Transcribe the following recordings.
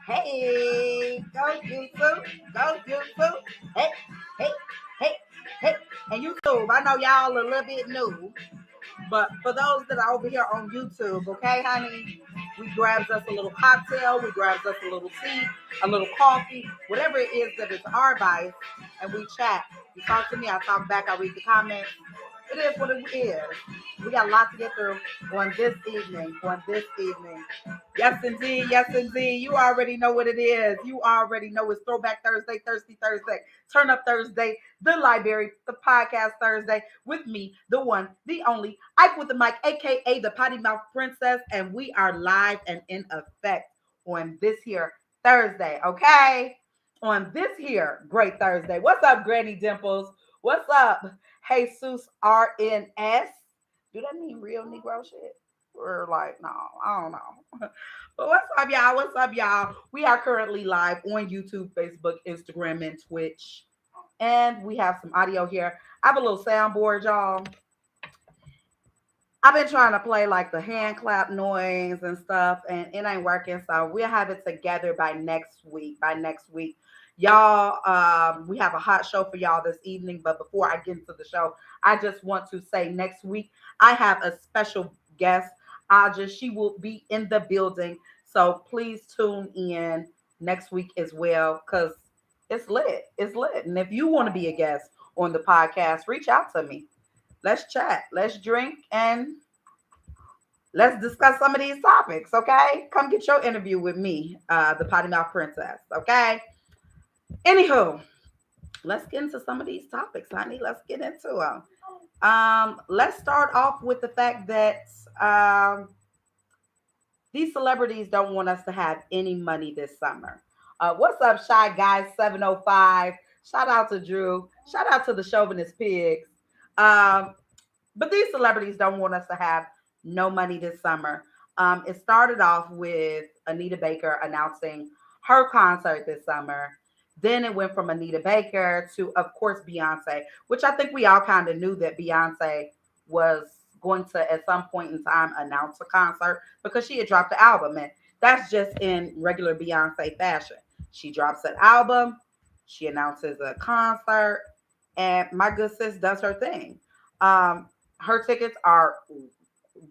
Hey, go YouTube, go YouTube. Hey, hey, hey, hey. And YouTube, I know y'all a little bit new, but for those that are over here on YouTube, okay, honey, we grabs us a little cocktail, we grabs us a little tea, a little coffee, whatever it is that is our vice, and we chat. You talk to me, I talk back, I read the comments. It is what it is. We got a lot to get through on this evening. On this evening. Yes, indeed. Yes, indeed. You already know what it is. You already know it's Throwback Thursday, Thirsty Thursday, Turn Up Thursday, the library, the podcast Thursday with me, the one, the only, Ike with the mic, aka the Potty Mouth Princess, and we are live and in effect on this here Thursday, okay? On this here great Thursday. What's up, Granny Dimples? What's up, Jesus RNS? Do that mean real Negro shit? Or like, no, I don't know. But what's up, y'all? What's up, y'all? We are currently live on YouTube, Facebook, Instagram, and Twitch. And we have some audio here. I have a little soundboard, y'all. I've been trying to play like the hand clap noise and stuff, and it ain't working. So we'll have it together by next week. Y'all, we have a hot show for y'all this evening. But before I get into the show, I just want to say next week I have a special guest. She will be in the building, so please tune in next week as well because it's lit. It's lit. And if you want to be a guest on the podcast, reach out to me. Let's chat, let's drink, and let's discuss some of these topics, okay? Come get your interview with me, the Potty Mouth Princess, okay? Anywho, let's get into some of these topics, honey. Let's get into them. Let's start off with the fact that these celebrities don't want us to have any money this summer. What's up, Shy Guy 705? Shout out to Drew. Shout out to the Chauvinist Pigs. Um, But these celebrities don't want us to have no money this summer. It started off with Anita Baker announcing her concert this summer. Then it went from Anita Baker to, of course, Beyonce, which I think we all kind of knew that Beyonce was going to, at some point in time, announce a concert because she had dropped the album. And that's just in regular Beyonce fashion. She drops an album, she announces a concert, and my good sis does her thing. Her tickets are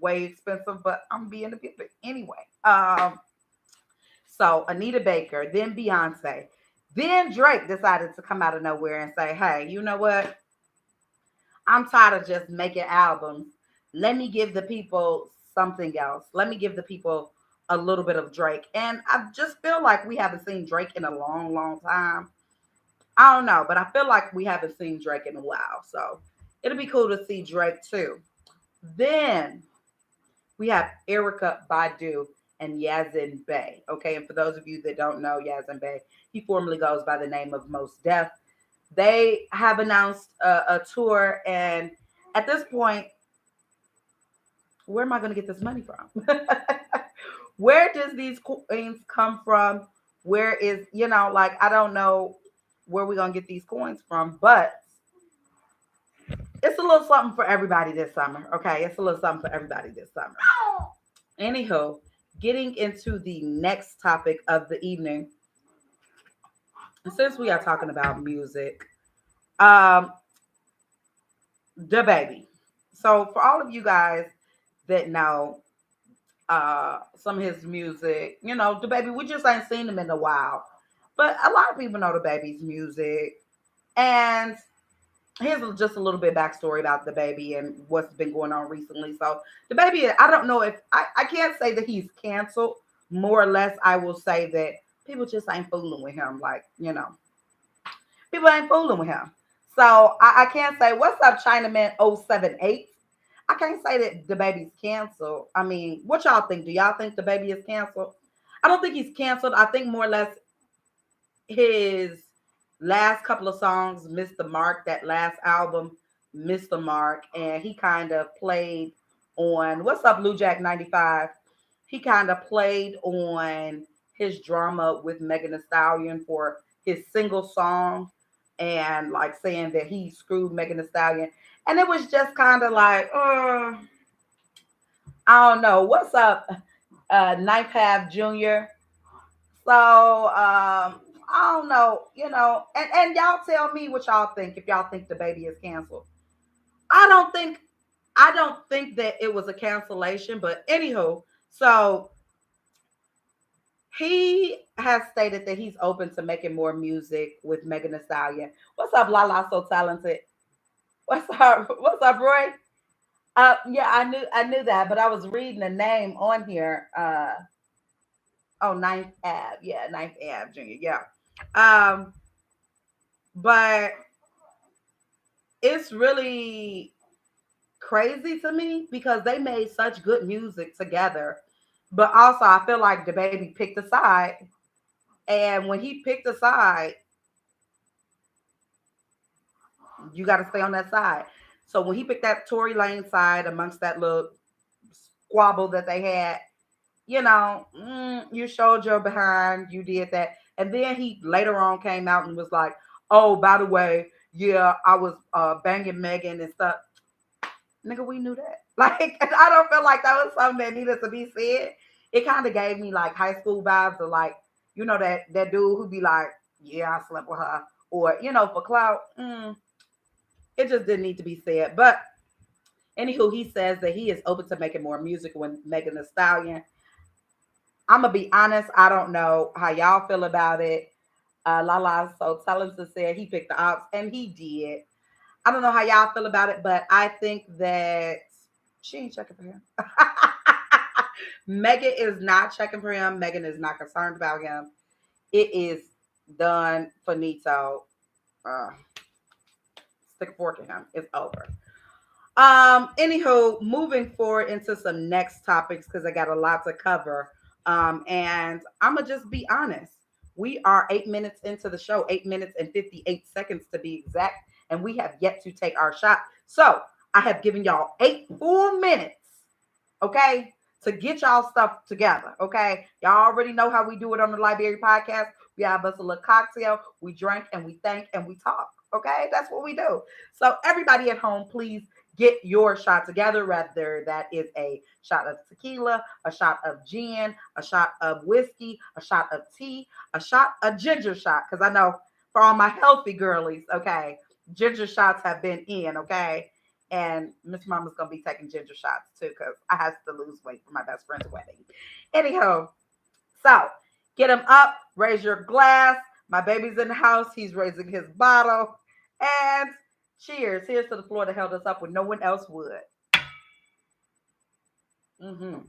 way expensive, but I'm being a bit anyway. So Anita Baker, then Beyonce, then Drake decided to come out of nowhere and say, "Hey, you know what? I'm tired of just making albums. Let me give the people something else. Let me give the people a little bit of Drake." And I just feel like we haven't seen Drake in a long, long time. I don't know, but I feel like we haven't seen Drake in a while. So it'll be cool to see Drake too. Then we have Erica Badu and Yazin Bey. Okay, and for those of you that don't know Yazin Bey, he formerly goes by the name of Most Def. They have announced a tour, and at this point, where am I going to get this money from? Where does these coins come from? Where is, like, I don't know where we're going to get these coins from, but it's a little something for everybody this summer. Okay, it's a little something for everybody this summer. Anyhow, getting into the next topic of the evening, since we are talking about music, um, the baby. So for all of you guys that know some of his music, the baby, we just ain't seen him in a while. But a lot of people know the baby's music. And here's just a little bit backstory about the baby and what's been going on recently. So the baby, I don't know if I can't say that he's canceled. More or less, I will say that people just ain't fooling with him. Like, people ain't fooling with him. So I can't say what's up, Chinaman 078. I can't say that the baby's canceled. I mean, what y'all think? Do y'all think the baby is canceled? I don't think he's canceled. I think more or less his last couple of songs missed the mark. That last album missed the mark, and he kind of played on what's up, Blue Jack 95. He kind of played on his drama with Megan Thee Stallion for his single song, and like saying that he screwed Megan Thee Stallion, and it was just kind of like, I don't know. What's up, Ninth Half Junior? So I don't know, and y'all tell me what y'all think if y'all think the baby is canceled. I don't think I don't think that it was a cancellation, but anywho, so he has stated that he's open to making more music with Megan Thee Stallion. What's up, Lala? So talented. What's up? What's up, Roy? Yeah, I knew that, but I was reading the name on here. Oh, Ninth Ave. Yeah, Ninth Ave Junior. Yeah. Um, but it's really crazy to me because they made such good music together. But also, I feel like the baby picked a side, and when he picked a side, you got to stay on that side. So when he picked that Tory Lane side amongst that little squabble that they had, you showed your behind, you did that. And then he later on came out and was like, oh, by the way, yeah, I was banging Megan and stuff. Nigga, we knew that. Like, I don't feel like that was something that needed to be said. It kind of gave me like high school vibes of like, that dude who be like, yeah, I slept with her. Or, for clout, it just didn't need to be said. But anywho, he says that he is open to making more music with Megan Thee Stallion. I'm gonna be honest, I don't know how y'all feel about it. Lala so talented said he picked the ops, and he did. I don't know how y'all feel about it, but I think that she ain't checking for him. Megan is not checking for him. Megan is not concerned about him. It is done. Finito. Uh, Stick a fork in him. It's over. Anywho, moving forward into some next topics because I got a lot to cover. And I'm gonna just be honest. We are 8 minutes into the show, 8 minutes and 58 seconds to be exact, and we have yet to take our shot. So I have given y'all 8 full minutes, okay, to get y'all stuff together. Okay. Y'all already know how we do it on the Library Podcast. We have us a little cocktail, we drink and we think and we talk. Okay, that's what we do. So everybody at home, please get your shot together, whether that is a shot of tequila, a shot of gin, a shot of whiskey, a shot of tea, a ginger shot. Because I know for all my healthy girlies, okay, ginger shots have been in, okay? And Miss Mama's going to be taking ginger shots too because I have to lose weight for my best friend's wedding. Anyhow, so get them up, raise your glass. My baby's in the house. He's raising his bottle. And cheers. Here's to the floor that held us up when no one else would. Mm-hmm.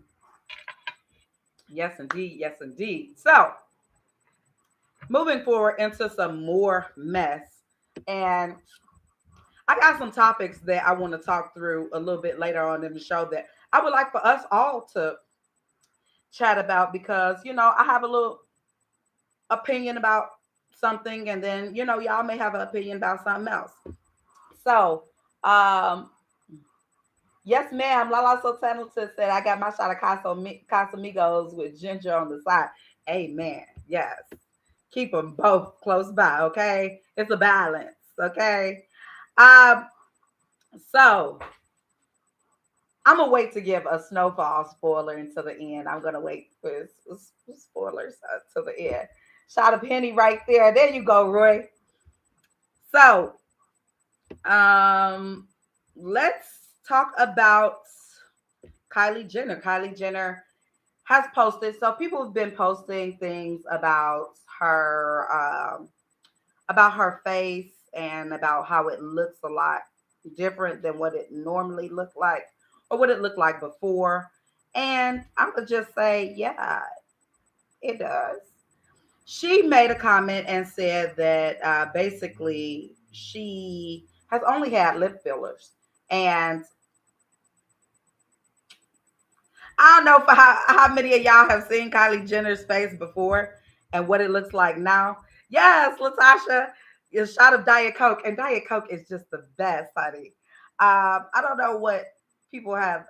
Yes, indeed. Yes, indeed. So, moving forward into some more mess. And I got some topics that I want to talk through a little bit later on in the show that I would like for us all to chat about because, I have a little opinion about something and then, y'all may have an opinion about something else. So, yes, ma'am. Lala So Talented said, I got my shot of Casamigos with ginger on the side. Amen. Yes. Keep them both close by, okay? It's a balance, okay? Um, so I'm gonna wait to give a snowfall spoiler until the end. I'm gonna wait for spoilers till the end. Shot of penny right there. There you go, Roy. So, let's talk about Kylie Jenner. Kylie Jenner has posted. So people have been posting things about her face and about how it looks a lot different than what it normally looked like or what it looked like before. And I'm gonna just say, yeah, it does. She made a comment and said that basically she has only had lip fillers. And I don't know for how many of y'all have seen Kylie Jenner's face before and what it looks like now. Yes, Latasha, a shot of Diet Coke, and Diet Coke is just the best, honey. I don't know what people have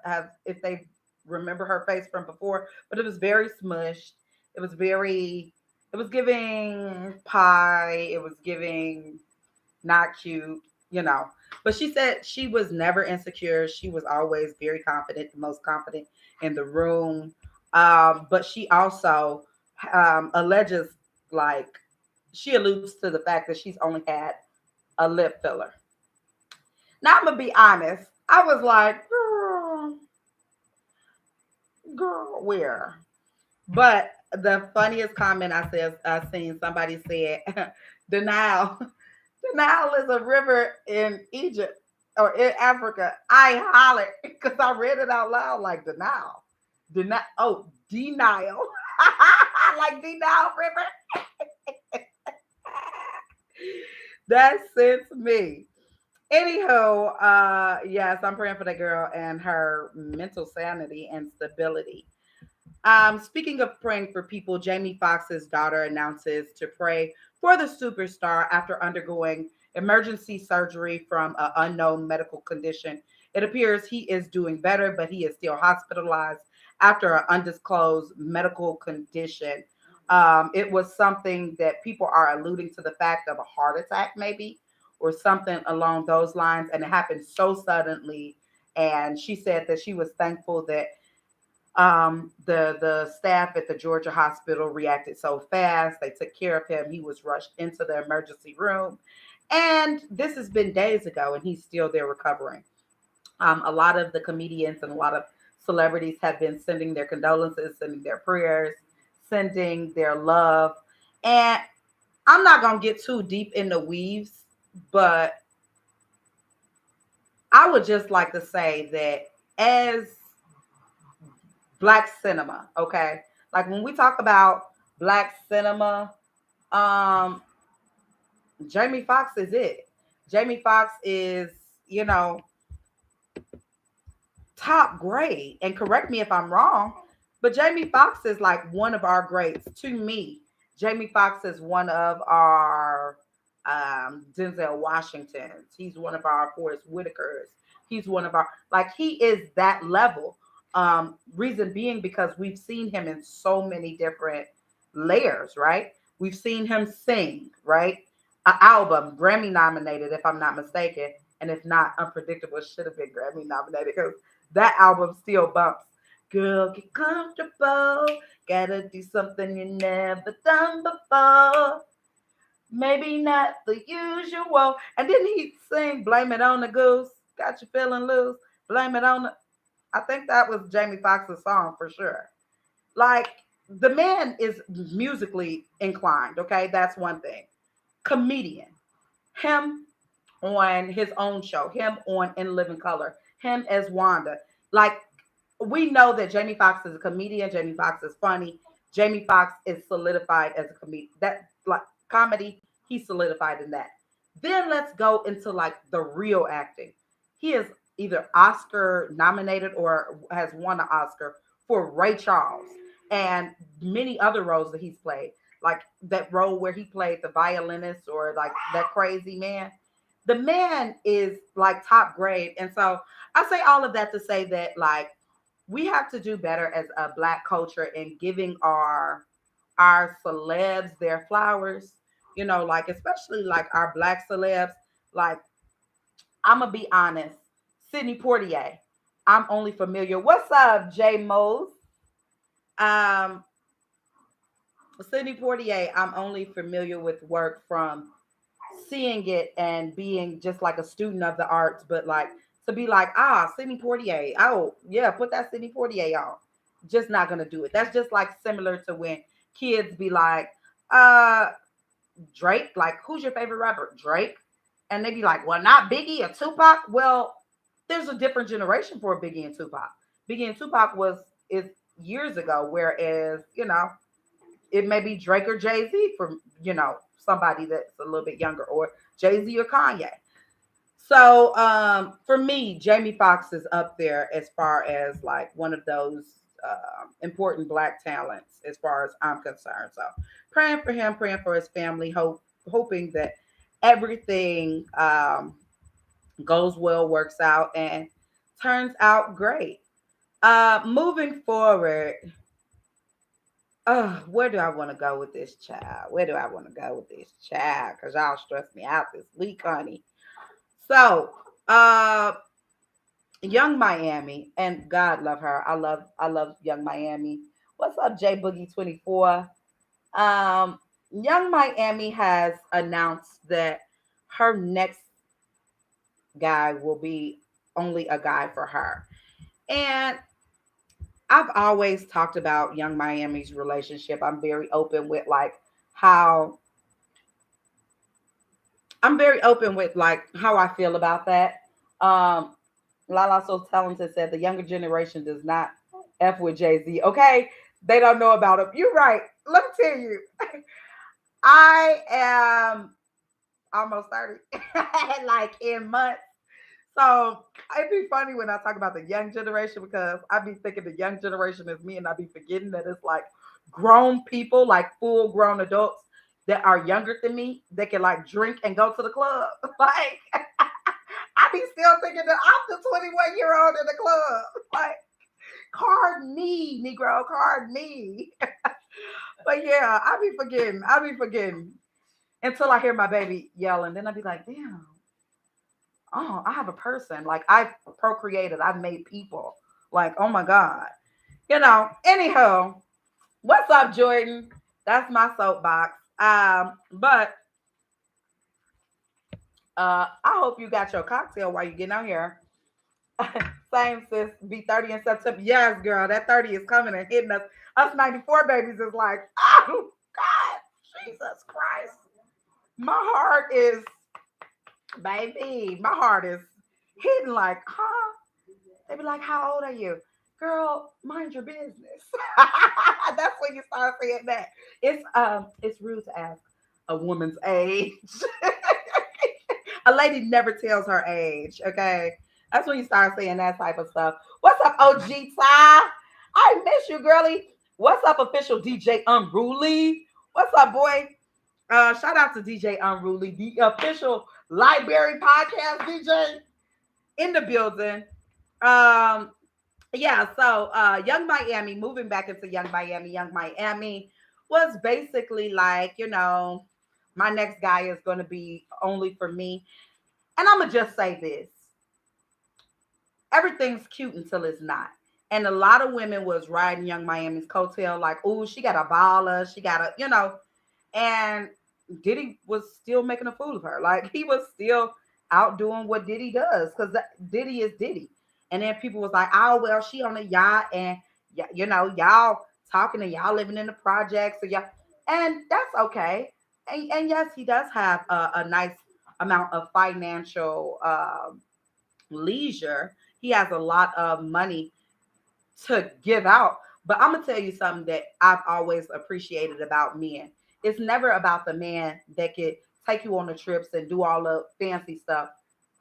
if they remember her face from before, but it was very smushed. It was very, it was giving pie. It was giving not cute, you know. But she said she was never insecure. She was always very confident, the most confident in the room. But she also alleges, like, she alludes to the fact that she's only had a lip filler. Now I'm gonna be honest. I was like, girl, where? But the funniest comment I seen somebody said, denial, denial is a river in Egypt or in Africa. I hollered because I read it out loud like denial, denial, like denial river. That sends me. Anyhow, yes, I'm praying for the girl and her mental sanity and stability. Speaking of praying for people, Jamie Foxx's daughter announces to pray for the superstar after undergoing emergency surgery from an unknown medical condition. It appears he is doing better, but he is still hospitalized after an undisclosed medical condition. It was something that people are alluding to the fact of a heart attack, maybe, or something along those lines. And it happened so suddenly. And she said that she was thankful that the staff at the Georgia hospital reacted so fast. They took care of him. He was rushed into the emergency room. And this has been days ago, and he's still there recovering. A lot of the comedians and a lot of celebrities have been sending their condolences, sending their prayers, sending their love. And I'm not going to get too deep in the weaves, but I would just like to say that as Black cinema, okay? Like when we talk about Black cinema, um, Jamie Foxx is it. Jamie Foxx is, you know, top grade. And correct me if I'm wrong, but Jamie Foxx is like one of our greats to me. Jamie Foxx is one of our Denzel Washingtons. He's one of our Forrest Whitakers. He's one of our, like, he is that level. Reason being because we've seen him in so many different layers, right? We've seen him sing, right? An album, Grammy nominated, if I'm not mistaken. And if not, Unpredictable should have been Grammy nominated because that album still bumps. Girl, get comfortable. Gotta do something you never done before. Maybe not the usual. And then he sing Blame It on the Goose. Got you feeling loose. Blame it on the. I think that was Jamie Foxx's song for sure. Like, the man is musically inclined, okay? That's one thing. Comedian. Him on his own show, him on In Living Color, him as Wanda. Like, we know that Jamie Foxx is a comedian. Jamie Foxx is funny. Jamie Foxx is solidified as a comedian. That, like, comedy, he's solidified in that. Then let's go into like the real acting. He is either Oscar nominated or has won an Oscar for Ray Charles and many other roles that he's played. Like that role where he played the violinist or like that crazy man. The man is like top grade. And so I say all of that to say that, like, we have to do better as a Black culture in giving our celebs their flowers, you know, like especially like our Black celebs. Like, I'm gonna be honest, Sidney Poitier, I'm only familiar. What's up, Jay Mose? Um, Sidney Poitier, I'm only familiar with work from seeing it and being just like a student of the arts, but like to be like, Sidney Poitier, oh yeah, put that Sidney Poitier on. Just not gonna do it. That's just like similar to when kids be like, uh, Drake, like, who's your favorite rapper? Drake. And they be like, well, not Biggie or Tupac. Well, there's a different generation for Biggie and Tupac. Biggie and Tupac is years ago, whereas, you know, it may be Drake or Jay-Z for, you know, somebody that's a little bit younger, or Jay-Z or Kanye. So for me, Jamie Foxx is up there as far as like one of those important Black talents as far as I'm concerned. So praying for him, praying for his family, hoping that everything goes well, works out, and turns out great. Moving forward, where do I want to go with this child? Where do I want to go with this child? Because y'all stress me out this week, honey. So, Young Miami, and God love her. I love Young Miami. What's up, J Boogie 24? Um, Young Miami has announced that her next guy will be only a guy for her. And I've always talked about Young Miami's relationship. I'm very open with like how how I feel about that. Um, Lala So Talented said the younger generation does not F with Jay Z. Okay, they don't know about him. You're right. Let me tell you, I am almost 30, like in months. So it'd be funny when I talk about the young generation because I be thinking the young generation is me, and I be forgetting that it's like grown people, like full grown adults that are younger than me that can like drink and go to the club. Like I be still thinking that I'm the 21-year-old in the club. Like card me, Negro, card me. But yeah, I be forgetting until I hear my baby yelling. Then I be like, damn, oh, I have a person. Like I've procreated, I've made people. Like, oh my God. Anyhow, what's up, Jordan? That's my soapbox. But I hope you got your cocktail while you getting out here. Same sis, be 30 in September. Yes, girl, that 30 is coming and hitting us. Us 94 babies is like, oh God, Jesus Christ. My heart is, baby, my heart is hitting like, huh? They be like, "How old are you?" Girl, mind your business. That's when you start saying that. It's rude to ask a woman's age. A lady never tells her age, okay? That's when you start saying that type of stuff. What's up, OG Ty? I miss you, girly. What's up, official DJ Unruly? What's up, boy? Shout out to DJ Unruly, the official library podcast DJ in the building. Um, yeah, so Young Miami, moving back into Young Miami was basically like, my next guy is going to be only for me. And I'm going to just say this, everything's cute until it's not. And a lot of women was riding Young Miami's coattail, like, oh, she got a baller, she got and Diddy was still making a fool of her. Like he was still out doing what Diddy does because Diddy is Diddy. And then people was like, oh well, she on a yacht and y'all talking and y'all living in the projects, so y'all, and that's okay. And yes, he does have a nice amount of financial leisure. He has a lot of money to give out. But I'm gonna tell you something that I've always appreciated about men. It's never about the man that could take you on the trips and do all the fancy stuff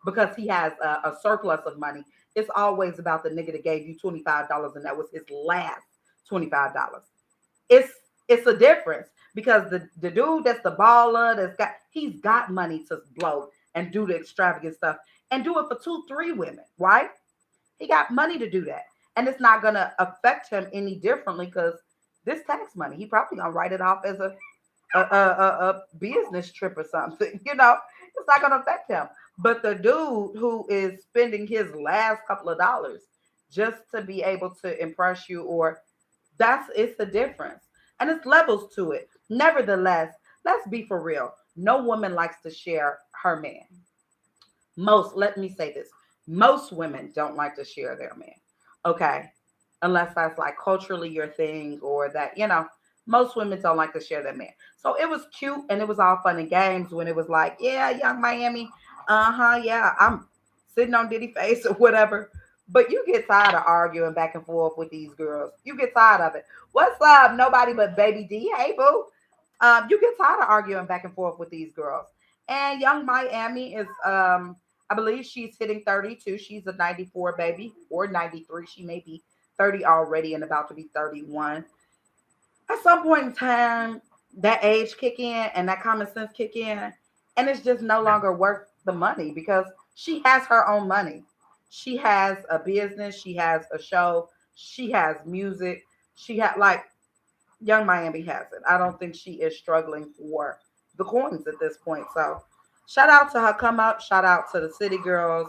because he has a surplus of money. It's always about the nigga that gave you $25 and that was his last $25. It's it's a difference because the dude that's the baller he's got money to blow and do the extravagant stuff and do it for two, three women, right? He got money to do that. And it's not gonna affect him any differently because this tax money, he probably gonna write it off as a business trip or something. It's not gonna affect him. But the dude who is spending his last couple of dollars just to be able to impress you, or it's the difference. And it's levels to it. Nevertheless, let's be for real. No woman likes to share her man. Let me say this, most women don't like to share their man. Okay. Unless that's like culturally your thing, or that, most women don't like to share their man. So it was cute and it was all fun and games when it was like, yeah, Young Miami, uh-huh, yeah, I'm sitting on Diddy face or whatever. But you get tired of arguing back and forth with these girls. You get tired of it. What's up? Nobody but Baby D. Hey, boo. You get tired of arguing back and forth with these girls. And Young Miami is I believe she's hitting 32. She's a 94 baby, or 93. She may be 30 already and about to be 31. At some point in time, that age kick in and that common sense kick in, and it's just no longer worth the money because she has her own money. She has a business, she has a show, she has music. She had like Young Miami has it. I don't think she is struggling for the coins at this point. So shout out to her come up. Shout out to the City Girls.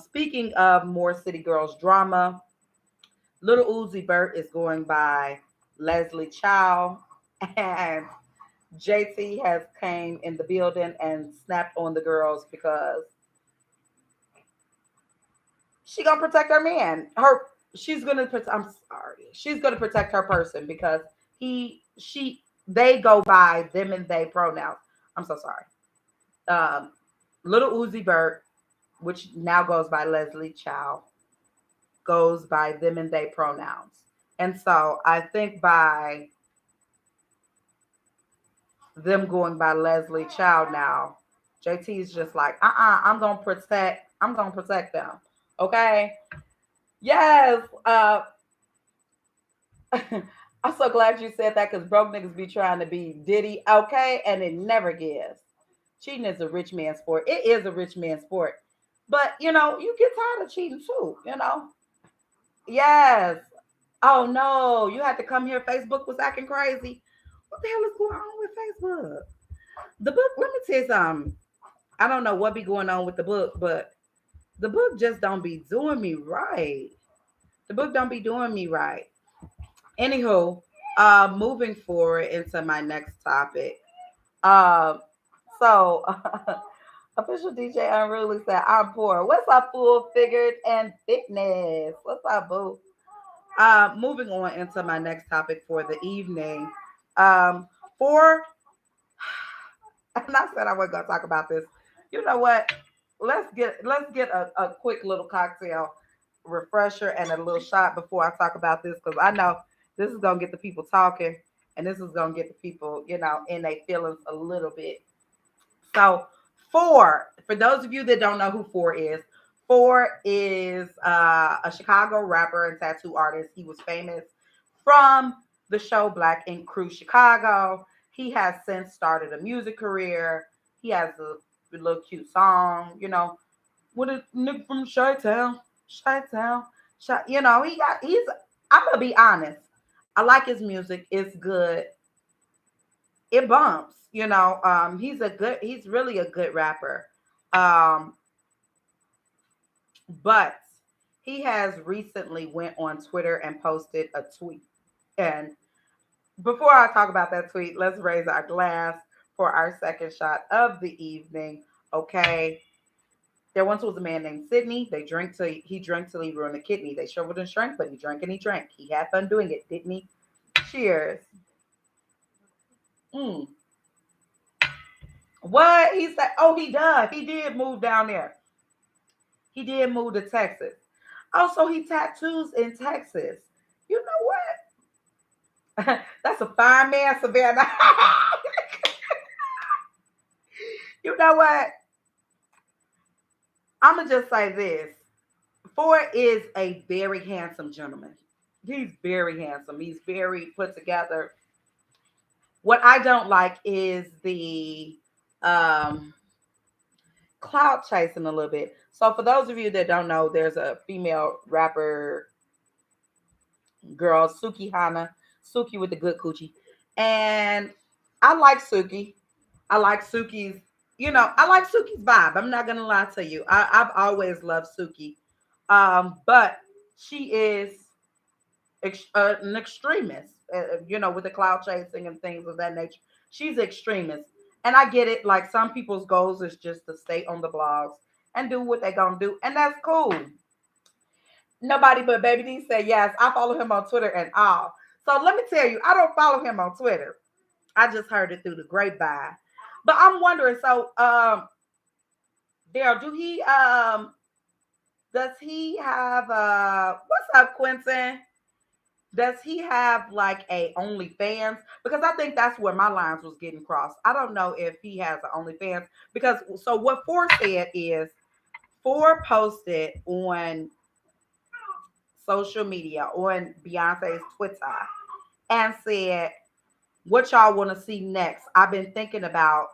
Speaking of more City Girls drama, Little Uzi Vert is going by Leslie Chow. And JT has came in the building and snapped on the girls because she gonna protect her man. She's gonna I'm sorry. She's gonna protect her person because they go by them and they pronouns. I'm so sorry. Um, Little Uzi Vert, which now goes by Leslie Chow, goes by them and they pronouns. And so I think by them going by Leslie Chow now, JT is just like, I'm gonna protect them. Okay. Yes. I'm so glad you said that because broke niggas be trying to be Diddy, okay, and it never gives. Cheating is a rich man's sport. It is a rich man's sport, but you get tired of cheating too. Yes. Oh no, you had to come here. Facebook was acting crazy. What the hell is going on with Facebook? The book. Let me tell you something. I don't know what be going on with the book, but the book just don't be doing me right. The book don't be doing me right. Anywho, moving forward into my next topic. Um, so official DJ Unruly said, "I'm poor. What's up, full figured and fitness? What's up, boo?" Moving on into my next topic for the evening. For and I said I wasn't gonna talk about this. You know what? Let's get a quick little cocktail refresher and a little shot before I talk about this because I know this is gonna get the people talking and this is gonna get the people, in their feelings a little bit. So for those of you that don't know who Four is a Chicago rapper and tattoo artist. He was famous from the show Black Ink Crew Chicago. He has since started a music career. He has a little cute song, with a nigga from Chi-Town, Chi-Town, he's, I'm gonna be honest. I like his music. It's good. It bumps, he's really a good rapper. Um, but he has recently went on Twitter and posted a tweet. And before I talk about that tweet, let's raise our glass for our second shot of the evening. Okay. There once was a man named Sidney. He drank till he ruined a kidney. They sure wouldn't drink, but he drank and he drank. He had fun doing it, didn't he? Cheers. Mm. What? He said, oh, he does. He did move down there. He did move to Texas. Also, he tattoos in Texas. You know what? That's a fine man, Savannah. You know what? I'm going to just say this. Ford is a very handsome gentleman. He's very handsome. He's very put together. What I don't like is the um, cloud chasing a little bit. So for those of you that don't know, there's a female rapper girl, Suki Hana, Suki with the good coochie. And I like Suki. I like Suki's, I like Suki's vibe. I'm not gonna lie to you. I've always loved Suki. But she is an extremist, with the cloud chasing and things of that nature. She's extremist. And I get it. Like some people's goals is just to stay on the blogs and do what they're gonna do. And that's cool. Nobody but Baby D said yes. I follow him on Twitter and all. So let me tell you, I don't follow him on Twitter. I just heard it through the grapevine. But I'm wondering, so Daryl, does he have what's up, Quentin? Does he have like a OnlyFans? Because I think that's where my lines was getting crossed. I don't know if he has an OnlyFans because so what Four said is Four posted on social media on Beyonce's Twitter and said, "What y'all want to see next? I've been thinking about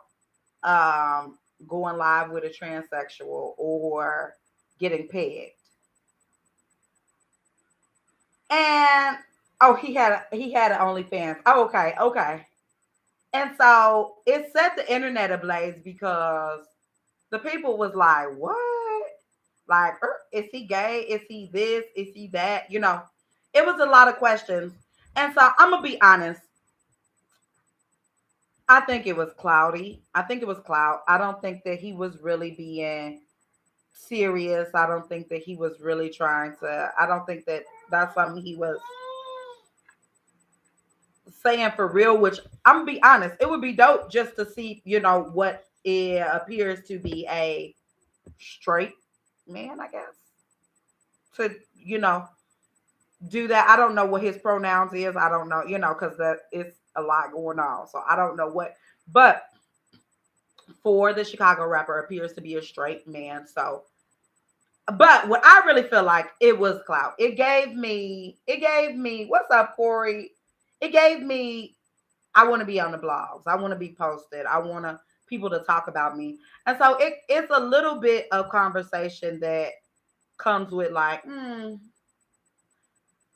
going live with a transsexual or getting pegged." And oh, he had an OnlyFans. Oh, okay. And so it set the internet ablaze because the people was like, "What? Like, is he gay? Is he this? Is he that?" It was a lot of questions. And so I'm gonna be honest. I think it was cloudy. I think it was cloud. I don't think that he was really being serious. I don't think that he was really trying to. I don't think that that's something he was saying for real. Which I'm gonna be honest, it would be dope just to see, what it appears to be a straight man, I guess, to do that. I don't know what his pronouns is. I don't know, because that it's a lot going on. So I don't know what, but for the Chicago rapper appears to be a straight man. So, but what I really feel like it was clout. It gave me, what's up, Corey? It gave me, I want to be on the blogs. I want to be posted. I want people to talk about me. And so it's a little bit of conversation that comes with like,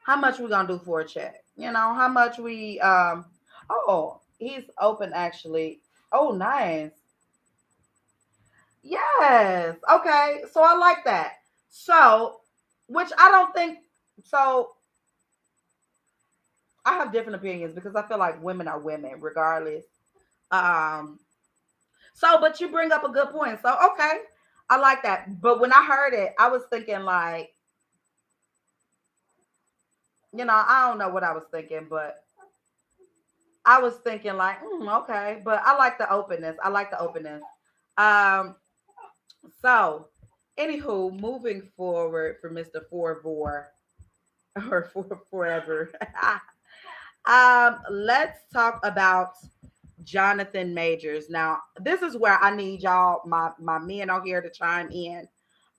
how much we gonna do for a check? How much we oh, he's open actually. Oh, nice. Yes. Okay. So I like that. So, which I don't think so I have different opinions because I feel like women are women regardless. Um but you bring up a good point. So okay. I like that. But when I heard it, I was thinking like, I don't know what I was thinking, but I was thinking like, okay, but I like the openness. I like the openness. Um, so anywho, moving forward for Mr. Forvor or for forever. Let's talk about Jonathan Majors. Now, this is where I need y'all, my men on here to chime in.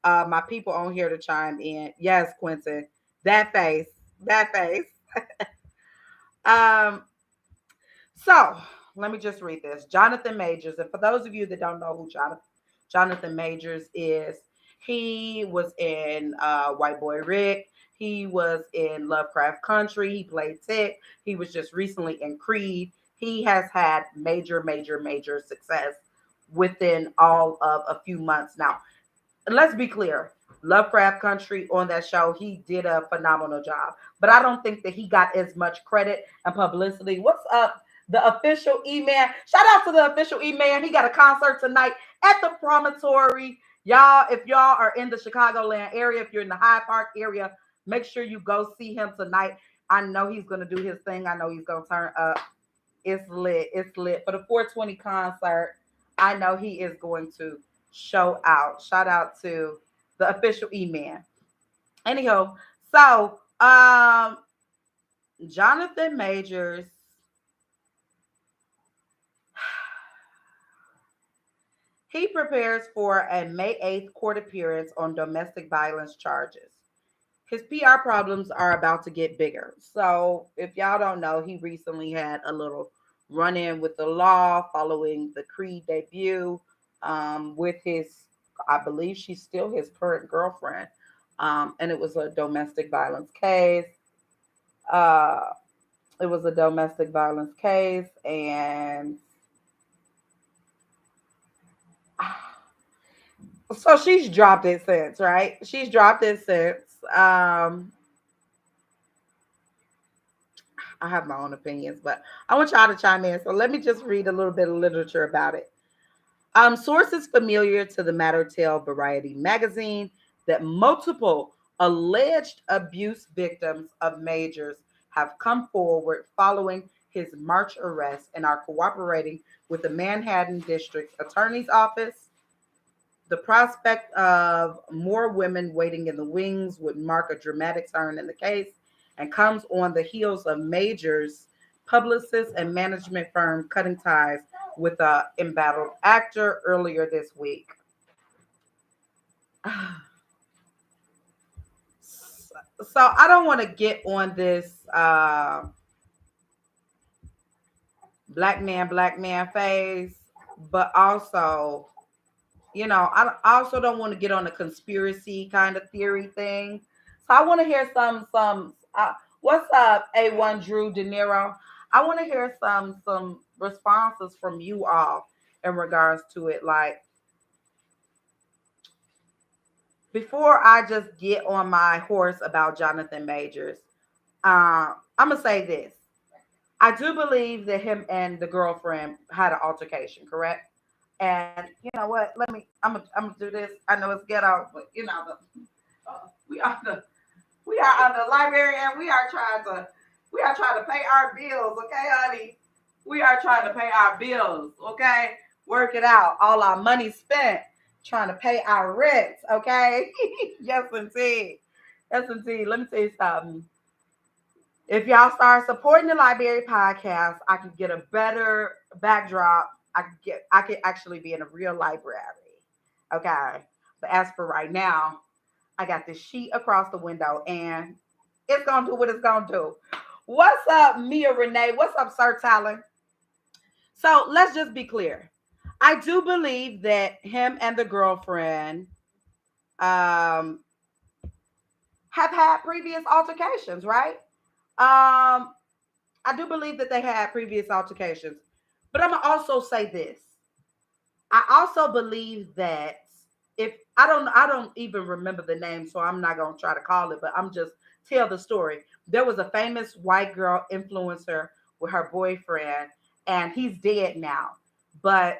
My people on here to chime in. Yes, Quentin. That face. That face. Um, So let me just read this. Jonathan Majors, and for those of you that don't know who Jonathan Majors is, he was in White Boy Rick. He was in Lovecraft Country. He played Tick. He was just recently in Creed. He has had major, major, major success within all of a few months now. Let's be clear. Lovecraft Country on that show, he did a phenomenal job. But I don't think that he got as much credit and publicity. What's up? The official E-Man. Shout out to the official E-Man. He got a concert tonight at the Promontory. Y'all, if y'all are in the Chicagoland area, if you're in the Hyde Park area, make sure you go see him tonight. I know he's going to do his thing. I know he's going to turn up. It's lit. It's lit. For the 420 concert, I know he is going to show out. Shout out to the official E-Man. Anyhow, so Jonathan Majors, he prepares for a May 8th court appearance on domestic violence charges. His PR problems are about to get bigger. So, if y'all don't know, he recently had a little run in with the law following the Creed debut with his, I believe she's still his current girlfriend. And it was a domestic violence case. Uh, it was a domestic violence case. And so she's dropped it since, right? She's dropped it since. I have my own opinions, but I want y'all to chime in. So let me just read a little bit of literature about it. Sources familiar to the matter tell Variety magazine that multiple alleged abuse victims of Majors have come forward following his March arrest and are cooperating with the Manhattan District Attorney's Office. The prospect of more women waiting in the wings would mark a dramatic turn in the case and comes on the heels of Majors' publicist and management firm cutting ties with a embattled actor earlier this week. So I don't want to get on this black man phase, but also, I also don't want to get on a conspiracy kind of theory thing. So I want to hear what's up, A1 Drew De Niro? I want to hear some responses from you all in regards to it. Like, before I just get on my horse about Jonathan Majors, I'm gonna say this. I do believe that him and the girlfriend had an altercation, correct? And you know what? I'm gonna do this. I know it's ghetto, but we are the we are the library, and we are trying to pay our bills, okay, honey? We are trying to pay our bills, okay? Work it out. All our money spent trying to pay our rents, okay? Yes, indeed. Yes, indeed. Let me tell you something. If y'all start supporting the Library Podcast, I can get a better backdrop. I could actually be in a real library. Okay. But as for right now, I got this sheet across the window and it's gonna do what it's gonna do. What's up, Mia Renee? What's up, Sir Tyler? So let's just be clear. I do believe that him and the girlfriend um have had previous altercations, right? Um, I do believe that they had previous altercations. But I'm gonna also say this. I also believe that if I don't even remember the name, so I'm not gonna try to call it, but I'm just tell the story. There was a famous white girl influencer with her boyfriend, and he's dead now. But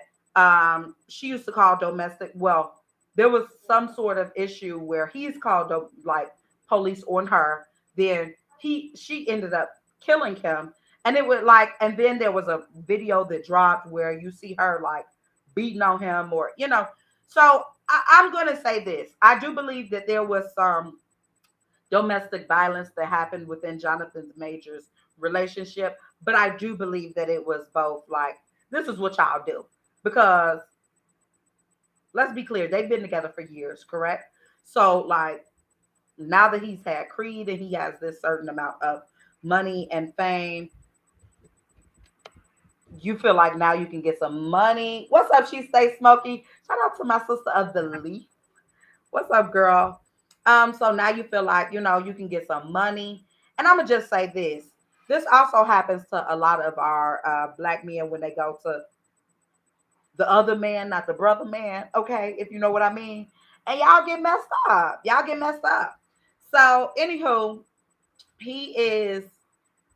she used to call domestic. Well, there was some sort of issue where he's called like police on her. Then she ended up killing him, and it was like, and then there was a video that dropped where you see her like beating on him, or so I'm going to say this. I do believe that there was some domestic violence that happened within Jonathan Majors relationship, but I do believe that it was both like, this is what y'all do. Because let's be clear, they've been together for years, correct? So like, now that he's had Creed and he has this certain amount of money and fame, you feel like now you can get some money. What's up? She Stay Smoky. Shout out to my sister of the Leaf. What's up, girl? So now you feel like you can get some money. And I'm gonna just say this. This also happens to a lot of our black men when they go to the other man, not the brother man. Okay, if you know what I mean. And y'all get messed up. Y'all get messed up. So, anywho, he is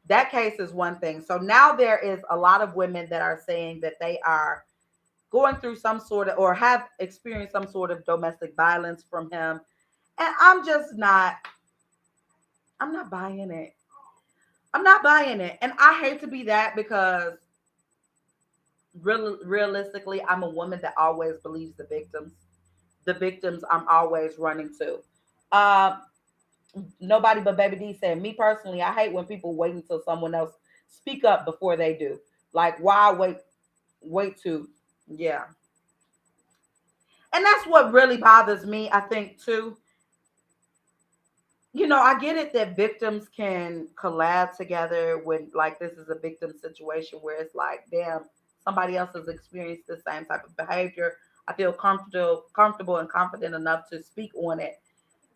that case is one thing. So now there is a lot of women that are saying that they are going through some sort of or have experienced some sort of domestic violence from him. And I'm not buying it. I'm not buying it. And I hate to be that because realistically, I'm a woman that always believes the victims. The victims I'm always running to. Um, Nobody but Baby D said, me personally, I hate when people wait until someone else speak up before they do. Like, why wait to, yeah. And that's what really bothers me, I think, too. I get it that victims can collab together when, like, this is a victim situation where it's like, damn, somebody else has experienced the same type of behavior. I feel comfortable and confident enough to speak on it,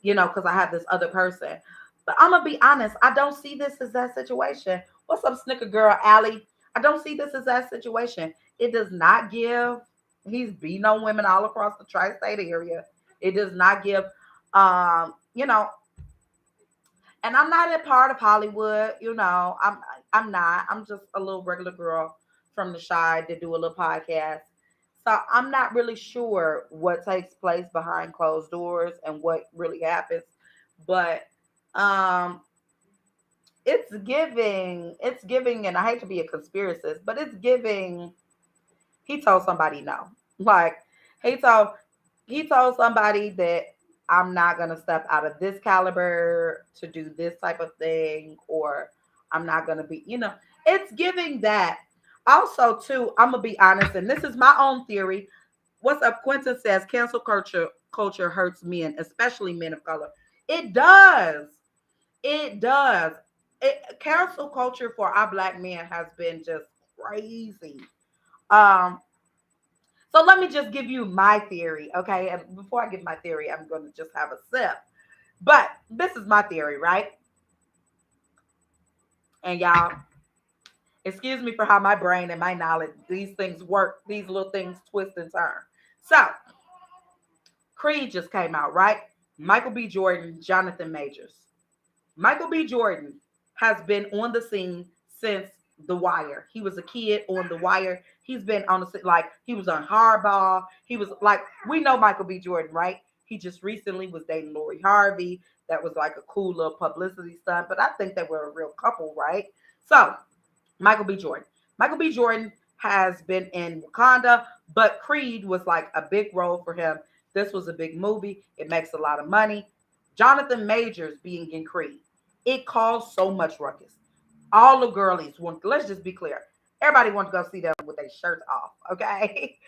because I have this other person. But I'm gonna be honest, I don't see this as that situation. What's up, Snicker Girl Allie? I don't see this as that situation. It does not give. He's beating on women all across the tri-state area. It does not give. Um, you know, and I'm not a part of Hollywood. I'm not. I'm just a little regular girl from the shy to do a little podcast. So I'm not really sure what takes place behind closed doors and what really happens. But um it's giving, and I hate to be a conspiracist, but it's giving he told somebody no. Like he told he told somebody that I'm not gonna step out of this caliber to do this type of thing, or I'm not gonna be, it's giving that. Also, too, I'm gonna be honest, and this is my own theory. What's up? Quentin says cancel culture hurts men, especially men of color. It does. It does. Cancel culture for our black men has been just crazy. Um, so let me just give you my theory, okay? And before I give my theory, I'm going to just have a sip. But this is my theory, right? And y'all, excuse me for how my brain and my knowledge, these things work, these little things twist and turn. So, Creed just came out, right? Michael B. Jordan, Jonathan Majors. Michael B. Jordan has been on the scene since The Wire. He was a kid on The Wire. He's been on the like he was on Hardball. He was like we know Michael B. Jordan, right? He just recently was dating Lori Harvey. That was like a cool little publicity stunt, but I think they were a real couple, right? So Michael B. Jordan. Michael B. Jordan has been in Wakanda, but Creed was like a big role for him. This was a big movie. It makes a lot of money. Jonathan Majors being in Creed, it caused so much ruckus. All the girlies want. Let's just be clear. Everybody wants to go see them with their shirts off. Okay,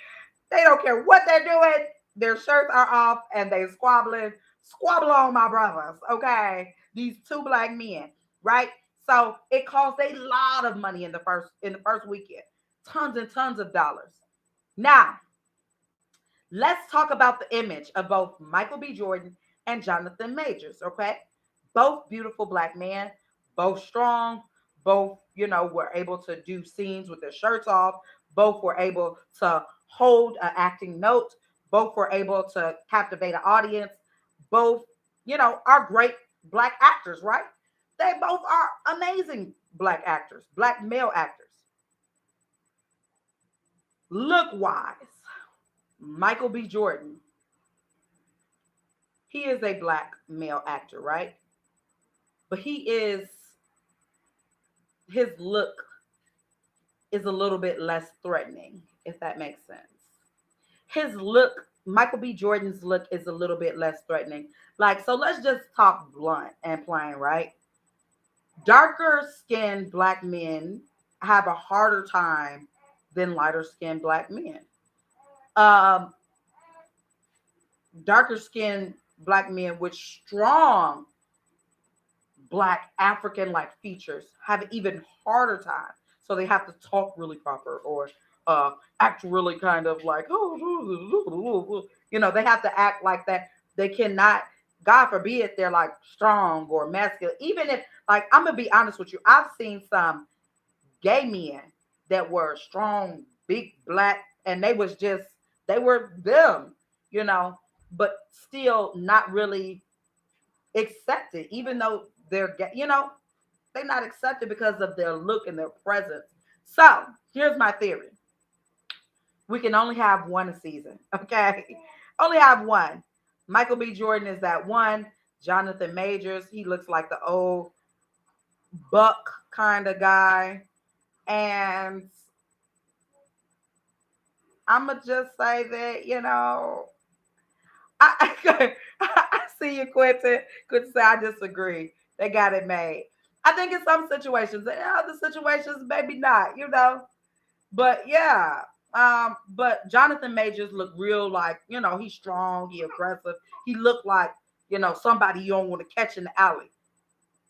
they don't care what they're doing. Their shirts are off and they squabbling. Squabble on my brothers. Okay, these two black men, right? So it cost a lot of money in the first weekend, tons and tons of dollars. Now let's talk about the image of both Michael B. Jordan and Jonathan Majors. Okay, both beautiful black men, both strong, both were able to do scenes with their shirts off. Both were able to hold an acting note. Both were able to captivate an audience. Both, are great black actors, right? They both are amazing black actors, black male actors. Look wise, Michael B. Jordan, he is a black male actor, right? But his look is a little bit less threatening, if that makes sense. His look, Michael B. Jordan's look is a little bit less threatening. Like, so let's just talk blunt and plain, right? Darker skinned black men have a harder time than lighter skinned black men. Um, Darker skinned black men with strong black African like features have an even harder time. So they have to talk really proper or act really kind of like, they have to act like that. They cannot, God forbid, they're like strong or masculine. Even if, like, I'm going to be honest with you, I've seen some gay men that were strong, big, black, and they were them, but still not really accepted, even though they're not accepted because of their look and their presence. So here's my theory. We can only have one a season, okay? Only have one. Michael B. Jordan is that one. Jonathan Majors, he looks like the old buck kind of guy. And I'm going to just say that, I see you, Quentin. Quentin say I disagree. They got it made. I think in some situations, in other situations, maybe not, But yeah, but Jonathan Majors looked real like, he's strong, he aggressive. He looked like, somebody you don't want to catch in the alley.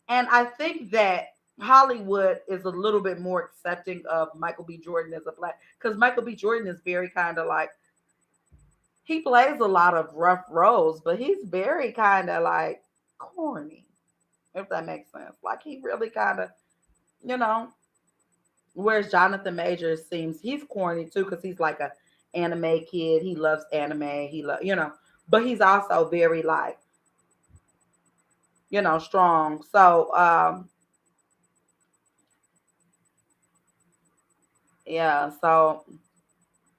And I think that Hollywood is a little bit more accepting of Michael B. Jordan as a black, because Michael B. Jordan is very kind of like, he plays a lot of rough roles, but he's very kind of like corny, if that makes sense. Like he really kind of, you know, whereas Jonathan Majors seems he's corny too because he's like a anime kid. He loves anime. He love but he's also very like strong. So yeah. So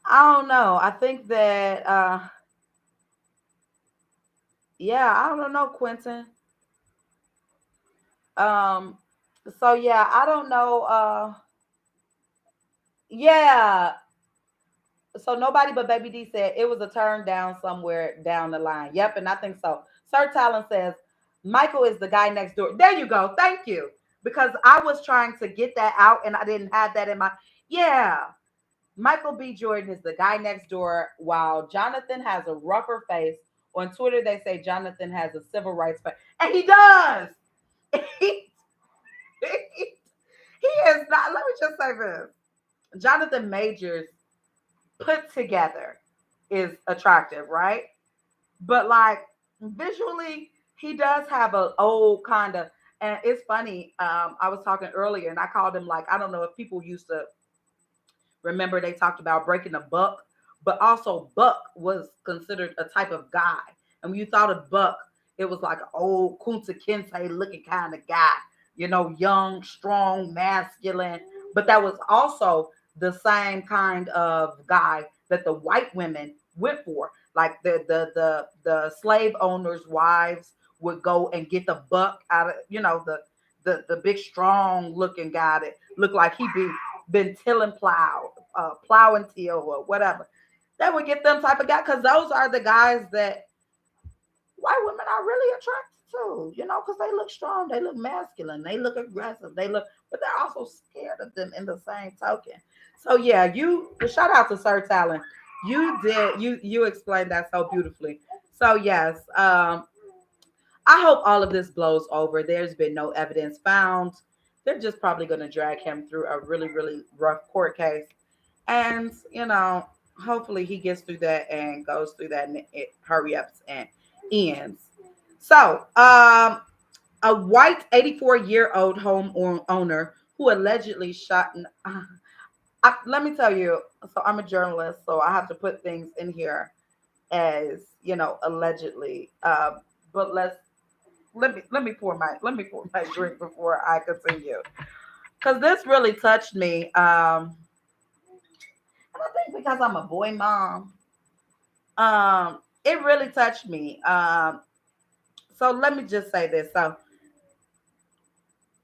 I don't know. I think that yeah. I don't know, Quentin. Um. So yeah, I don't know. Yeah. So nobody but Baby D said it was a turn down somewhere down the line. Yep, and I think so. Sir Talon says Michael is the guy next door. There you go. Thank you. Because I was trying to get that out and I didn't have that in my yeah. Michael B. Jordan is the guy next door, while Jonathan has a rougher face. On Twitter, they say Jonathan has a civil rights face. And he does. he is not. Let me just say this. Jonathan Majors put together is attractive, right? But like visually, he does have an old kind of. And it's funny. I was talking earlier, and I called him like I don't know if people used to remember they talked about breaking a buck, but also buck was considered a type of guy. And when you thought of buck, it was like an old Kunta Kinte looking kind of guy, young, strong, masculine. But that was also the same kind of guy that the white women went for. Like the slave owners' wives would go and get the buck out of, the big strong looking guy that looked like he been tilling plowing till or whatever. They would get them type of guy because those are the guys that white women are really attracted to, because they look strong, they look masculine, they look aggressive, but they're also scared of them in the same token. So yeah, shout out to Sir Talon. You explained that so beautifully. So yes, I hope all of this blows over. There's been no evidence found. They're just probably going to drag him through a really, really rough court case. And, hopefully he gets through that and goes through that and it hurry ups and ends. So, a white 84-year-old owner who allegedly shot. Let me tell you, so I'm a journalist, so I have to put things in here as, allegedly. But let me pour my drink before I continue because this really touched me. And I think because I'm a boy mom, it really touched me. So let me just say this: so,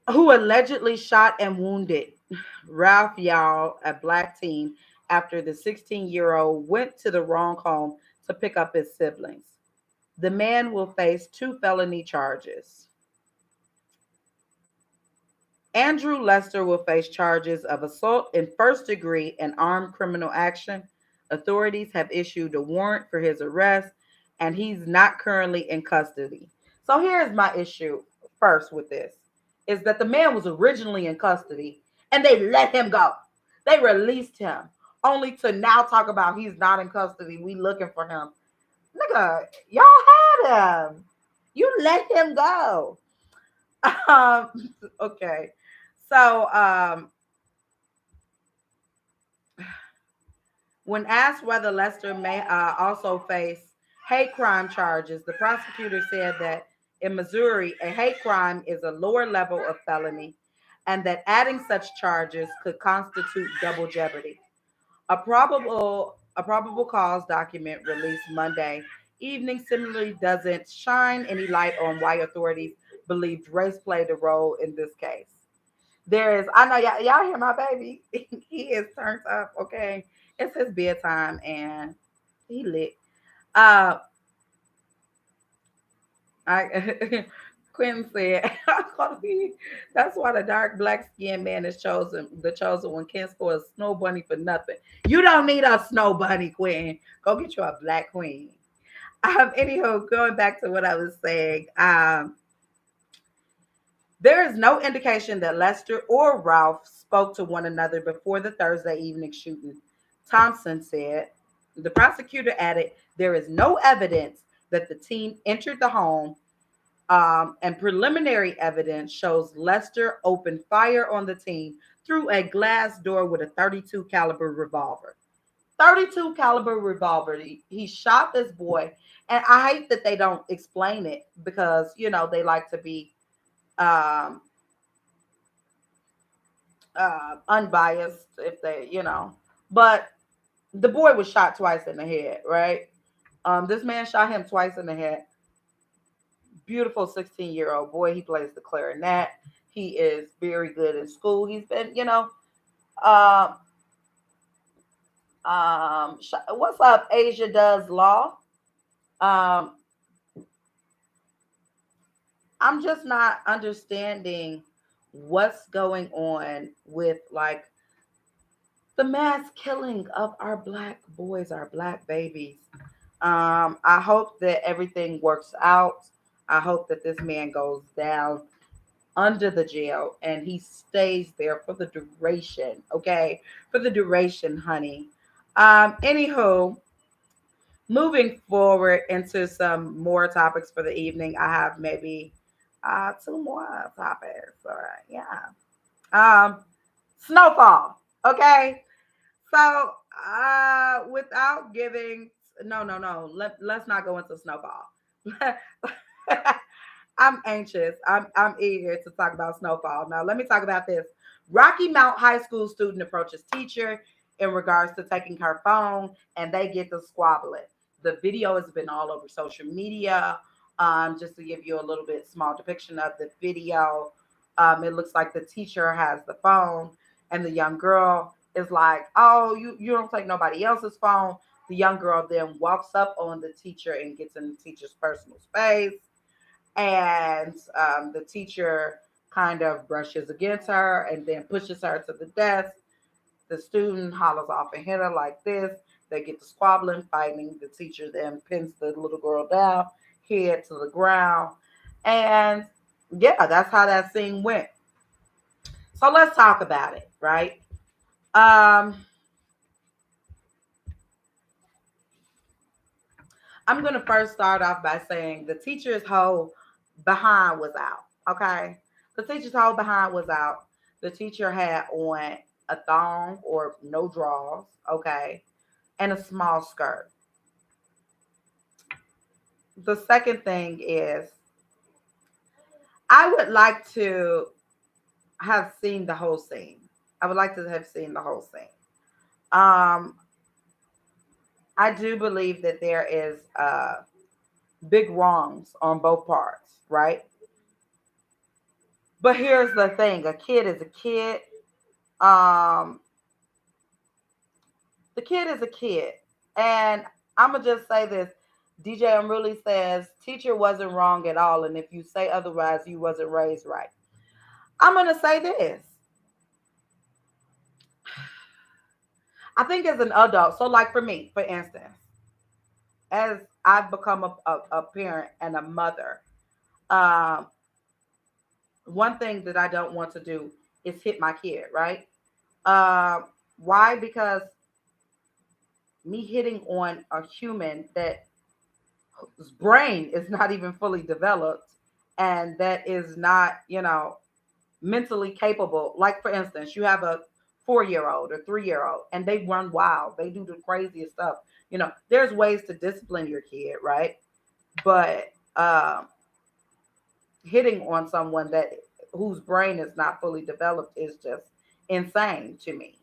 who allegedly shot and wounded Ralph Yall, a black teen, after the 16-year-old went to the wrong home to pick up his siblings. The man will face 2 felony charges. Andrew Lester will face charges of assault in first degree and armed criminal action. Authorities have issued a warrant for his arrest, and he's not currently in custody. So here's my issue first with this is that the man was originally in custody and they let him go. They released him only to now talk about he's not in custody. We looking for him. Nigga, y'all had him. You let him go. Okay. So, when asked whether Lester may also face hate crime charges, the prosecutor said that in Missouri, a hate crime is a lower level of felony and that adding such charges could constitute double jeopardy. A probable cause document released Monday evening similarly doesn't shine any light on why authorities believed race played a role in this case. I know y'all hear my baby. He is turned up. Okay, it's his bedtime and he lit. Uh, I Quentin said, "That's why the dark black skinned man is the chosen one. Can't score a snow bunny for nothing. You don't need a snow bunny, Quentin. Go get you a black queen." Anyhow, going back to what I was saying, there is no indication that Lester or Ralph spoke to one another before the Thursday evening shooting, Thompson said. The prosecutor added, there is no evidence that the teen entered the home, and preliminary evidence shows Lester opened fire on the teen through a glass door with a 32 caliber revolver. 32 caliber revolver. He shot this boy, and I hate that they don't explain it because they like to be um, unbiased if but the boy was shot twice in the head, right? This man shot him twice in the head. Beautiful 16-year-old boy. He plays the clarinet. He is very good in school. He's been, uh, what's up? Asia does law. Um, I'm just not understanding what's going on with like the mass killing of our black boys, our black babies. I hope that everything works out. I hope that this man goes down under the jail and he stays there for the duration. Okay, for the duration, honey. Anywho, moving forward into some more topics for the evening, I have maybe two more topics. All right, yeah. Snowfall. Okay, so without giving no, let's not go into snowfall. I'm anxious. I'm eager to talk about snowfall. Now let me talk about this. Rocky Mount High School student approaches teacher in regards to taking her phone, and they get to squabbling. The video has been all over social media. Just to give you a little bit small depiction of the video, it looks like the teacher has the phone, and the young girl is like, "Oh, you don't take nobody else's phone." The young girl then walks up on the teacher and gets in the teacher's personal space, and the teacher kind of brushes against her and then pushes her to the desk. The student hollers off and hit her like this. They get to squabbling, fighting. The teacher then pins the little girl down, head to the ground. And yeah, that's how that scene went. So let's talk about it, right? Um, I'm going to first start off by saying the teacher's whole behind was out, okay? The teacher's whole behind was out. The teacher had on a thong or no drawers, okay, and a small skirt. The second thing is, I would like to have seen the whole scene. I would like to have seen the whole scene. Um, I do believe that there is big wrongs on both parts, right? But here's the thing: a kid is a kid. Um, the kid is a kid, and I'm gonna just say this: DJ Unruly says teacher wasn't wrong at all, and if you say otherwise, you wasn't raised right. I'm gonna say this: I think as an adult, so like for me, for instance, as I've become a parent and a mother, um, one thing that I don't want to do is hit my kid, right? Uh, why? Because me hitting on a human that whose brain is not even fully developed and that is not, mentally capable. Like, for instance, you have a 4 year old or 3 year old and they run wild, they do the craziest stuff. There's ways to discipline your kid, right? But hitting on someone that whose brain is not fully developed is just insane to me.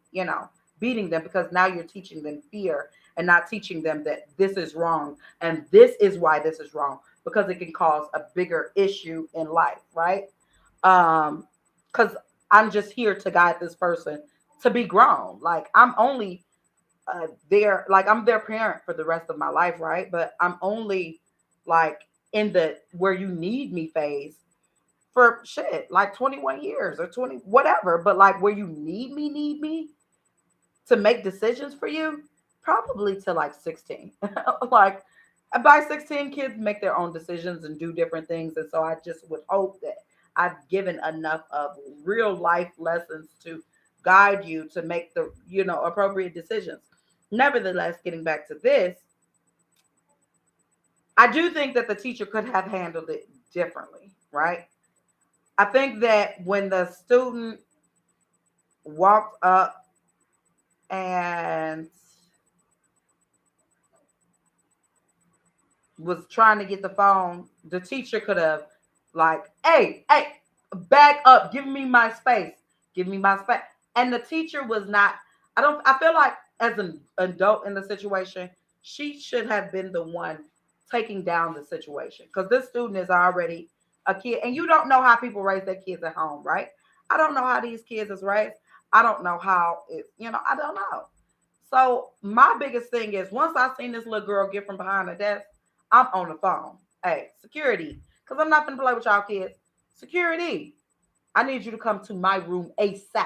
Beating them because now you're teaching them fear and not teaching them that this is wrong and this is why this is wrong, because it can cause a bigger issue in life, right? Because I'm just here to guide this person to be grown. Like, I'm only I'm their parent for the rest of my life, right? But I'm only like in the where you need me phase for shit, like 21 years or 20, whatever. But like where you need me to make decisions for you, probably to like 16. Like by 16, kids make their own decisions and do different things. And so I just would hope that I've given enough of real life lessons to guide you to make the, appropriate decisions. Nevertheless, getting back to this, I do think that the teacher could have handled it differently, right? I think that when the student walked up and was trying to get the phone, the teacher could have like, hey, back up, give me my space, give me my space. And the teacher was not, I feel like as an adult in the situation, she should have been the one taking down the situation because this student is already a kid and you don't know how people raise their kids at home, right? I don't know how these kids is raised. I don't know how I don't know. So my biggest thing is once I seen this little girl get from behind the desk, I'm on the phone. Hey, security, because I'm not gonna play with y'all kids. Security, I need you to come to my room ASAP.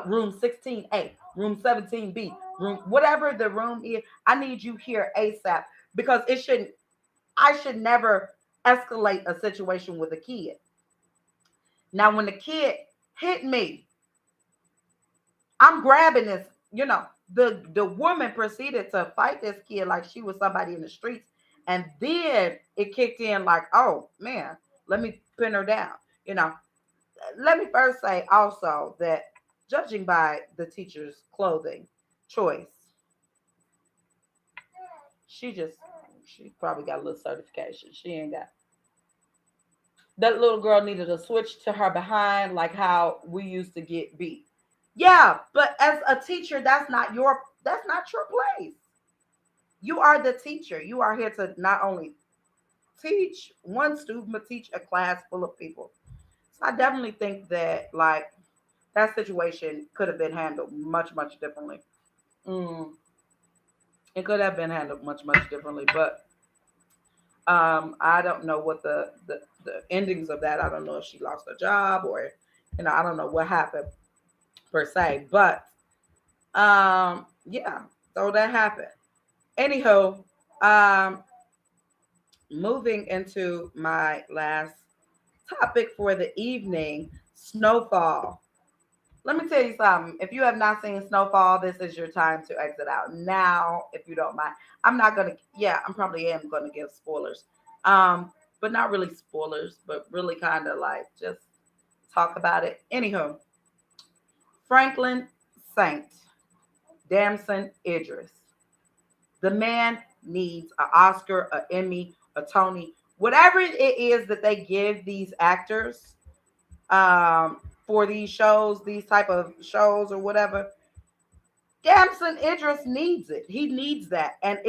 Room 16A, room 17B, room whatever the room is. I need you here ASAP because I should never escalate a situation with a kid. Now, when the kid hit me, I'm grabbing this, the woman proceeded to fight this kid like she was somebody in the streets. And then it kicked in like, oh man, let me pin her down. You know, Let me first say also that judging by the teacher's clothing choice, she probably got a little certification. She ain't got that little girl needed a switch to her behind, like how we used to get beat. Yeah, but as a teacher, that's not your place. You are the teacher. You are here to not only teach one student, but teach a class full of people. So I definitely think that like that situation could have been handled much, much differently. Mm, it could have been handled much, much differently, but I don't know what the endings of that. I don't know if she lost her job or I don't know what happened per se. But yeah, so that happened. Anyhow, um moving into my last topic for the evening, Snowfall. Let me tell you something. If you have not seen Snowfall, this is your time to exit out now, if you don't mind. I'm not gonna. Yeah, I'm probably am gonna give spoilers, but not really spoilers, but really kind of like just talk about it. Anywho, Franklin Saint, Damson Idris. The man needs an Oscar, an Emmy, a Tony, whatever it is that they give these actors for these shows, these type of shows or whatever. Damson Idris needs it. He needs that, and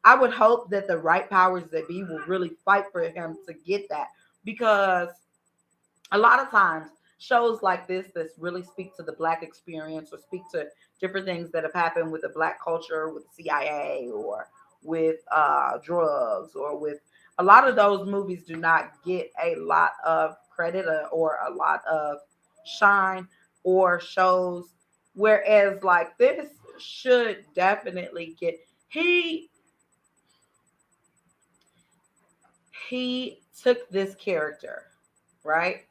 I would hope that the right powers that be will really fight for him to get that, because a lot of times shows like this that really speak to the black experience or speak to different things that have happened with the black culture, with the CIA or with drugs or with a lot of those movies do not get a lot of credit or a lot of shine or shows, whereas like this should definitely get he took this character, right?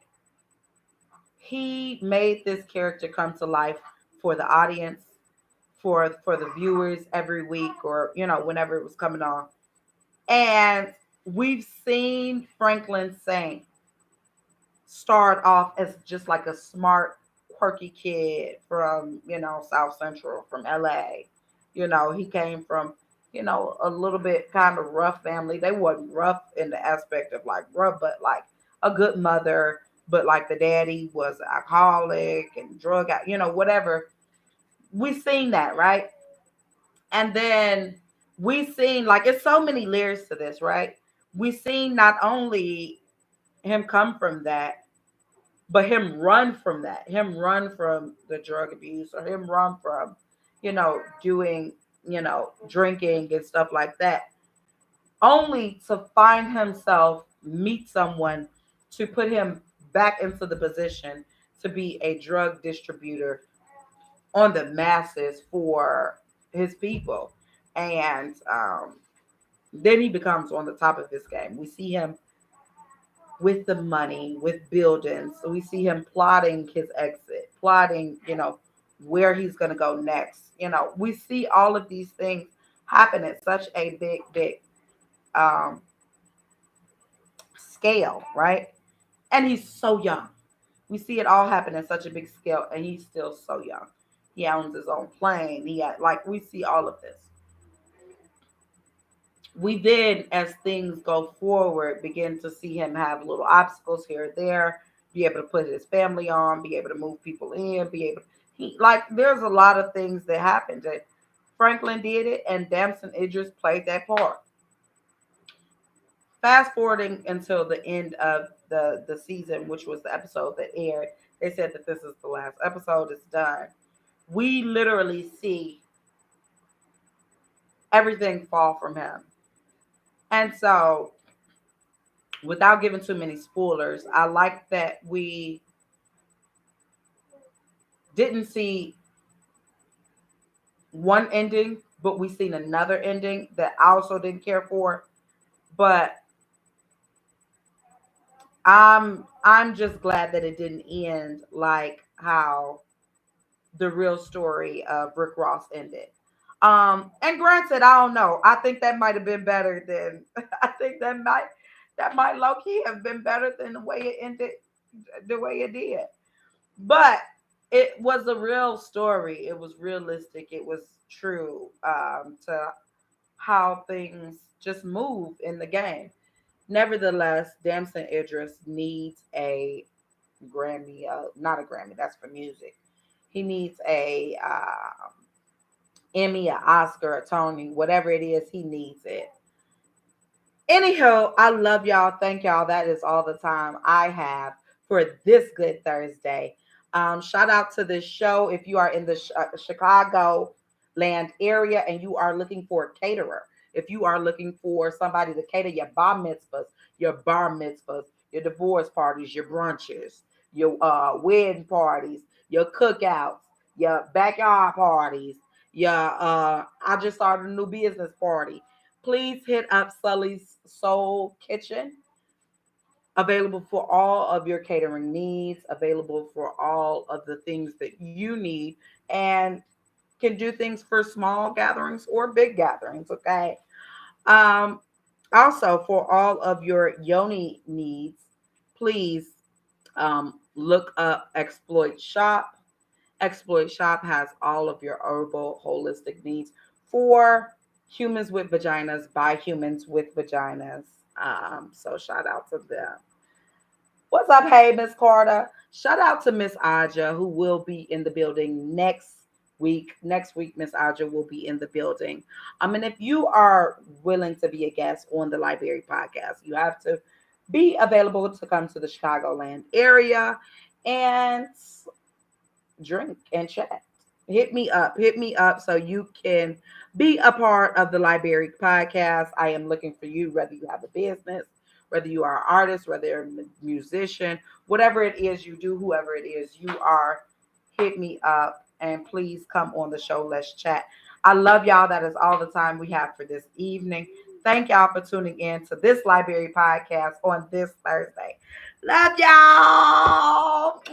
He made this character come to life for the audience, for the viewers every week or whenever it was coming on. And we've seen Franklin Saint start off as just like a smart, quirky kid from South Central, from LA. He came from a little bit kind of rough family. They wasn't rough in the aspect of like rough, but like a good mother. But like the daddy was an alcoholic and drug out, whatever. We seen that, right? And then we seen like it's so many layers to this, right? We seen not only him come from that, but him run from that, him run from the drug abuse, or him run from, doing, drinking and stuff like that, only to find himself meet someone to put him back into the position to be a drug distributor on the masses for his people. And then he becomes on the top of his game. We see him with the money, with buildings. So we see him plotting his exit, plotting, where he's going to go next. We see all of these things happen at such a big, big um, scale, right? And he's so young. We see it all happen at such a big scale, and he's still so young. He owns his own plane. We see all of this. We then, as things go forward, begin to see him have little obstacles here and there, be able to put his family on, be able to move people in, be able there's a lot of things that happened that Franklin did it and Damson Idris played that part. Fast forwarding until the end of the season, which was the episode that aired, they said that this is the last episode, it's done. We literally see everything fall from him. And so, without giving too many spoilers, I like that we didn't see one ending, but we seen another ending that I also didn't care for. But I'm just glad that it didn't end like how the real story of Rick Ross ended. And granted, I don't know. I think that might have been better than I think that might low key have been better than the way it ended, the way it did. But it was a real story. It was realistic. It was true to how things just move in the game. Nevertheless, Damson Idris needs a Grammy, not a Grammy, that's for music. He needs a Emmy, a Oscar, a Tony, whatever it is, he needs it. Anyhow, I love y'all. Thank y'all. That is all the time I have for this good Thursday. Shout out to this show. If you are in the Chicago land area and you are looking for a caterer, if you are looking for somebody to cater your bar mitzvahs, your divorce parties, your brunches, your wedding parties, your cookouts, your backyard parties, your I just started a new business party, please hit up Sully's Soul Kitchen. Available for all of your catering needs, available for all of the things that you need, and can do things for small gatherings or big gatherings. Okay. Um, Also, for all of your yoni needs, please look up Exploit Shop. Exploit Shop has all of your herbal holistic needs for humans with vaginas by humans with vaginas. So shout out to them. What's up, hey Miss Carter? Shout out to Miss Aja, who will be in the building next week. Next week, Miss Aja will be in the building. And if you are willing to be a guest on the Library Podcast, you have to be available to come to the Chicagoland area and drink and chat. Hit me up so you can be a part of the Library Podcast. I am looking for you, whether you have a business, whether you are an artist, whether you're a musician, whatever it is you do, whoever it is you are, hit me up and please come on the show. Let's chat. I love y'all. That is all the time we have for this evening. Thank y'all for tuning in to this Library Podcast on this Thursday. Love y'all.